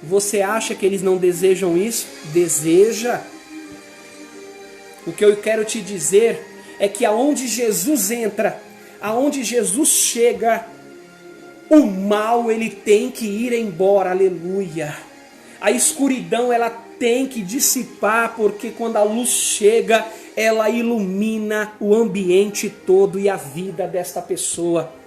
Você acha que eles não desejam isso? Deseja. O que eu quero te dizer é que aonde Jesus entra, aonde Jesus chega, o mal ele tem que ir embora, aleluia. A escuridão ela tem que dissipar, porque quando a luz chega, ela ilumina o ambiente todo e a vida desta pessoa.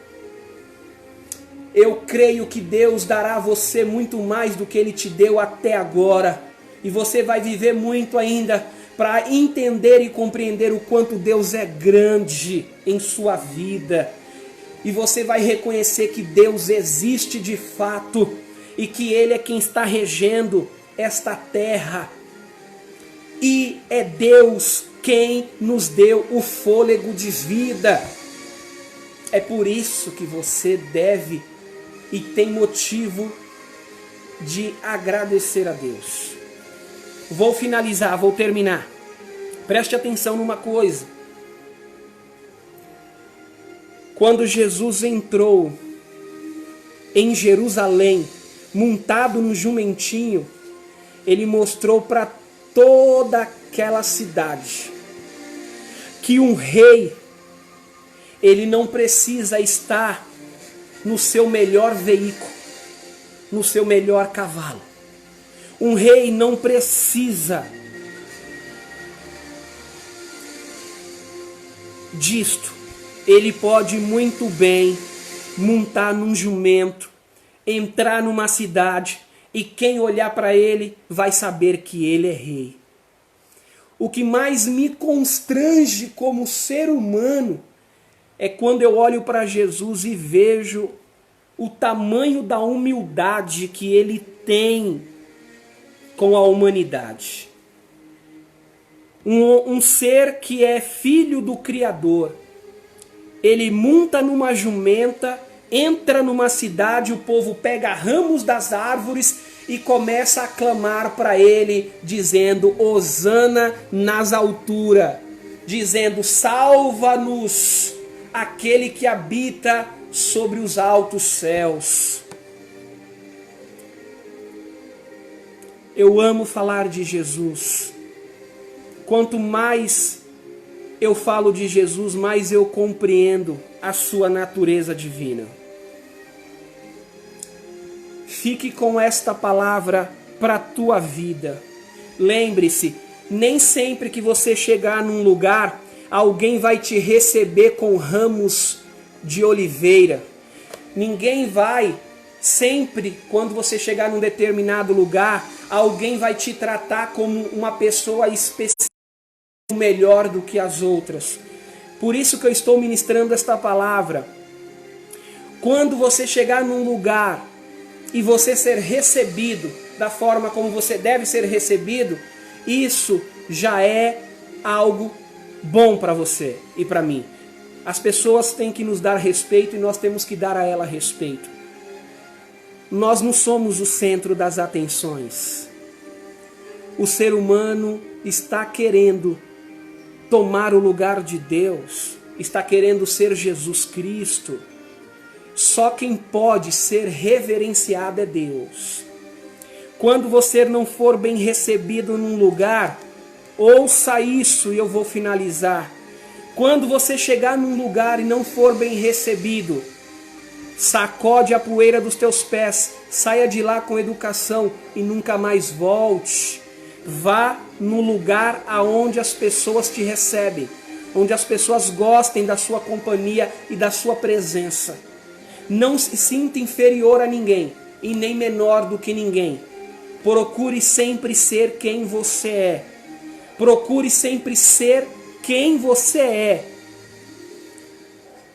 Eu creio que Deus dará a você muito mais do que Ele te deu até agora. E você vai viver muito ainda para entender e compreender o quanto Deus é grande em sua vida. E você vai reconhecer que Deus existe de fato e que Ele é quem está regendo esta terra. E é Deus quem nos deu o fôlego de vida. É por isso que você deve e tem motivo de agradecer a Deus. Vou finalizar, vou terminar. Preste atenção numa coisa. Quando Jesus entrou em Jerusalém, montado no jumentinho, ele mostrou para toda aquela cidade que um rei, ele não precisa estar no seu melhor veículo, no seu melhor cavalo. Um rei não precisa disto. Ele pode muito bem montar num jumento, entrar numa cidade e quem olhar para ele vai saber que ele é rei. O que mais me constrange como ser humano é quando eu olho para Jesus e vejo o tamanho da humildade que ele tem com a humanidade. Um ser que é filho do Criador. Ele monta numa jumenta, entra numa cidade, o povo pega ramos das árvores e começa a clamar para ele, dizendo: Hosana nas alturas, dizendo: salva-nos, aquele que habita sobre os altos céus. Eu amo falar de Jesus. Quanto mais eu falo de Jesus, mais eu compreendo a sua natureza divina. Fique com esta palavra para a tua vida. Lembre-se, nem sempre que você chegar num lugar, alguém vai te receber com ramos de oliveira. Ninguém vai, sempre quando você chegar num determinado lugar, alguém vai te tratar como uma pessoa especial, melhor do que as outras. Por isso que eu estou ministrando esta palavra. Quando você chegar num lugar e você ser recebido da forma como você deve ser recebido, isso já é algo bom para você e para mim. As pessoas têm que nos dar respeito e nós temos que dar a ela respeito. Nós não somos o centro das atenções. O ser humano está querendo tomar o lugar de Deus, está querendo ser Jesus Cristo. Só quem pode ser reverenciado é Deus. Quando você não for bem recebido num lugar, ouça isso e eu vou finalizar. Quando você chegar num lugar e não for bem recebido, sacode a poeira dos teus pés, saia de lá com educação e nunca mais volte. Vá no lugar aonde as pessoas te recebem, onde as pessoas gostem da sua companhia e da sua presença. Não se sinta inferior a ninguém e nem menor do que ninguém. Procure sempre ser quem você é. Procure sempre ser quem você é.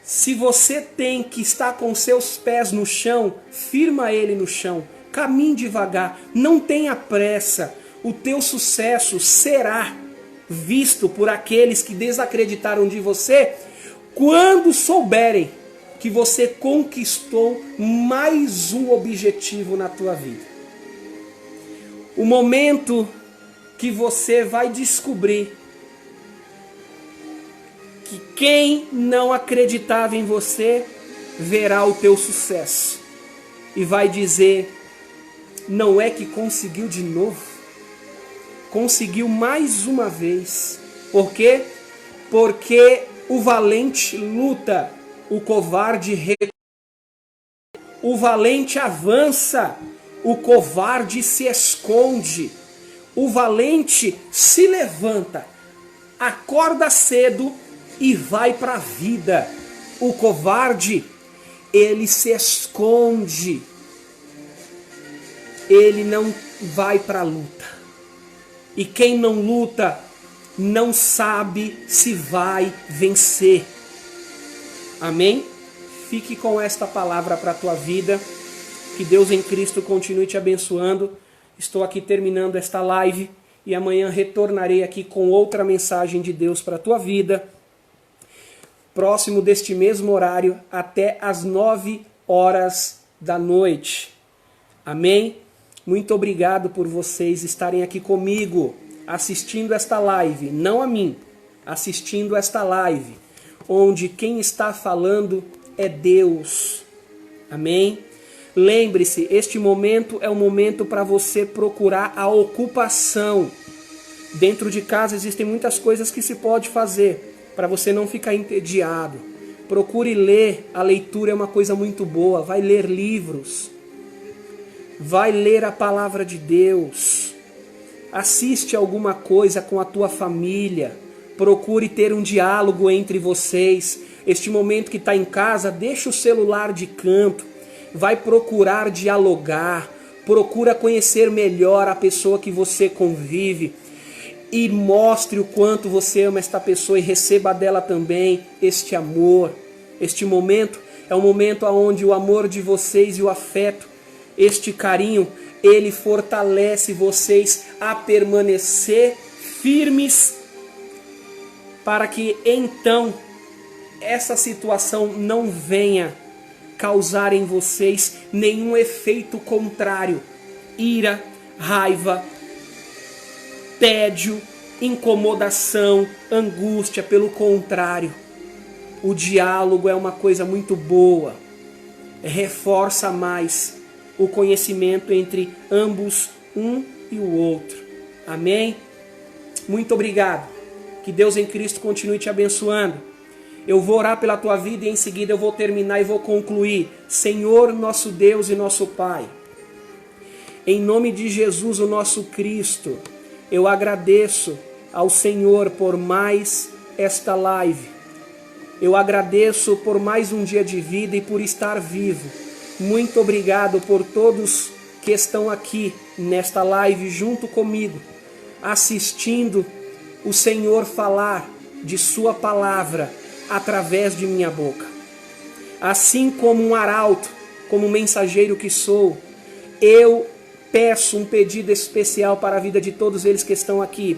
Se você tem que estar com seus pés no chão, firma ele no chão. Caminhe devagar, não tenha pressa. O teu sucesso será visto por aqueles que desacreditaram de você quando souberem que você conquistou mais um objetivo na tua vida. O momento que você vai descobrir que quem não acreditava em você verá o teu sucesso e vai dizer: não é que conseguiu de novo? Conseguiu mais uma vez. Por quê? Porque o valente luta, o covarde recua. O valente avança, o covarde se esconde. O valente se levanta, acorda cedo e vai para a vida. O covarde, ele se esconde. Ele não vai para a luta. E quem não luta não sabe se vai vencer. Amém? Fique com esta palavra para a tua vida. Que Deus em Cristo continue te abençoando. Estou aqui terminando esta live e amanhã retornarei aqui com outra mensagem de Deus para a tua vida. Próximo deste mesmo horário, até às 9 horas da noite. Amém? Muito obrigado por vocês estarem aqui comigo, assistindo esta live, não a mim, assistindo esta live, onde quem está falando é Deus. Amém? Lembre-se, este momento é um momento para você procurar a ocupação. Dentro de casa existem muitas coisas que se pode fazer, para você não ficar entediado. Procure ler, a leitura é uma coisa muito boa, vai ler livros. Vai ler a palavra de Deus. Assiste alguma coisa com a tua família. Procure ter um diálogo entre vocês. Este momento que está em casa, deixa o celular de canto. Vai procurar dialogar. Procura conhecer melhor a pessoa que você convive. E mostre o quanto você ama esta pessoa e receba dela também este amor. Este momento é um momento onde o amor de vocês e o afeto, este carinho, ele fortalece vocês a permanecer firmes para que então essa situação não venha causar em vocês nenhum efeito contrário. Ira, raiva, tédio, incomodação, angústia. Pelo contrário, o diálogo é uma coisa muito boa. Reforça mais o conhecimento entre ambos, um e o outro. Amém? Muito obrigado. Que Deus em Cristo continue te abençoando. Eu vou orar pela tua vida e em seguida eu vou terminar e vou concluir. Senhor, nosso Deus e nosso Pai, em nome de Jesus, o nosso Cristo, eu agradeço ao Senhor por mais esta live. Eu agradeço por mais um dia de vida e por estar vivo. Muito obrigado por todos que estão aqui nesta live junto comigo, assistindo o Senhor falar de sua palavra através de minha boca. Assim como um arauto, como mensageiro que sou, eu peço um pedido especial para a vida de todos eles que estão aqui.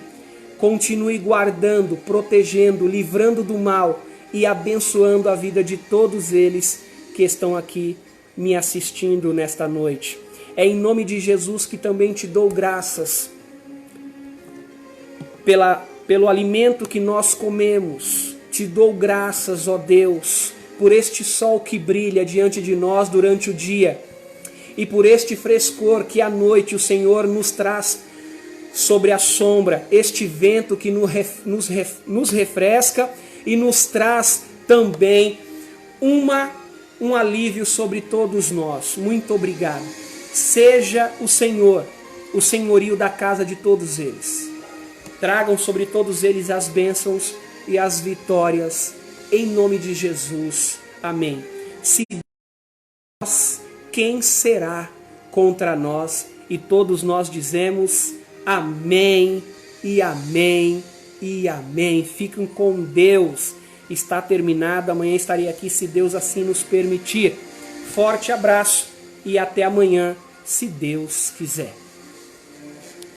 Continue guardando, protegendo, livrando do mal e abençoando a vida de todos eles que estão aqui me assistindo nesta noite. É em nome de Jesus que também te dou graças pelo alimento que nós comemos. Te dou graças, ó Deus, por este sol que brilha diante de nós durante o dia e por este frescor que à noite o Senhor nos traz sobre a sombra, este vento que nos refresca e nos traz também um alívio sobre todos nós. Muito obrigado. Seja o Senhor, o senhorio da casa de todos eles. Tragam sobre todos eles as bênçãos e as vitórias, em nome de Jesus. Amém. Se nós, quem será contra nós? E todos nós dizemos amém e amém e amém. Fiquem com Deus. Está terminado. Amanhã estarei aqui, se Deus assim nos permitir. Forte abraço e até amanhã, se Deus quiser.